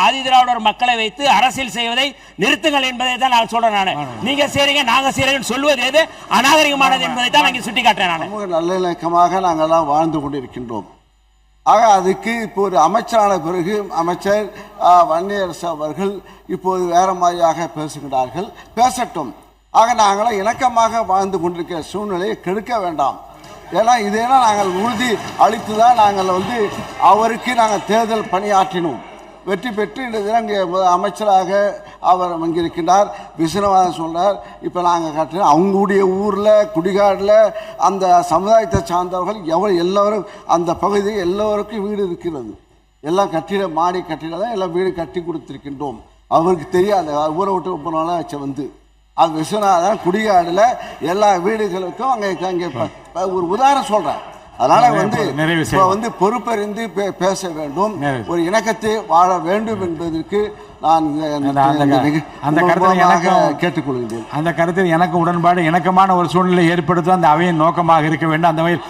ஆதி திராவிடர் மக்களை வைத்து அரசியல் செய்வதை நிறுத்துங்கள் என்பதை தான் நான் சொல்றேன். நான் நீங்க செய்றீங்க நாங்க செய்றீங்கன்னு சொல்வது எது அநாகரிகமானது என்பதை தான் நான் சுட்டி காட்டுறேன். நான் நல்லிணக்கமாக நாங்கள்லாம் வாழ்ந்து கொண்டிருக்கின்றோம். ஆக அதுக்கு இப்போ ஒரு அமைச்சரான பிறகு அமைச்சர் வன்னியரசு அவர்கள் இப்போது வேற மாதிரியாக பேசுகிறார்கள். பேசட்டும். ஆக நாங்களாம் இணக்கமாக வாழ்ந்து கொண்டிருக்கிற சூழ்நிலையை கெடுக்க வேண்டாம். ஏன்னா இதெல்லாம் நாங்கள் உறுதி அளித்து தான் நாங்கள் அவருக்கு நாங்கள் தேர்தல் பணியாற்றினோம். வெற்றி பெற்று இந்த தினம் அமைச்சராக அவர் வங்கியிருக்கின்றார். விஸ்வநாதன் சொல்றார், இப்போ நாங்கள் கட்டினோம் அவங்களுடைய ஊரில் குடிகாடில் அந்த சமுதாயத்தை சார்ந்தவர்கள் எல்லோரும் அந்த பகுதியில் எல்லோருக்கும் வீடு இருக்கிறது. எல்லாம் கட்டிட மாடி கட்டிட தான் எல்லாம் வீடு கட்டி கொடுத்துருக்கின்றோம். அவருக்கு தெரியாது ஊரை விட்டு போனாலும் வச்சு அது விஸ்வநாதன் குடிகாடில் எல்லா வீடுகளுக்கும் அங்கே ஒரு உதாரணம் சொல்கிறேன். அதனால பொறுப்பறிந்து பேச வேண்டும், ஒரு இணக்கத்தை வாழ வேண்டும் என்பதற்கு நான் அந்த கருத்தில் கேட்டுக்கொள்கிறேன். அந்த கருத்தில் எனக்கு உடன்பாடு, இணக்கமான ஒரு சூழ்நிலை ஏற்படுத்த அந்த அவையின் நோக்கமாக இருக்க வேண்டும். அந்த வகையில்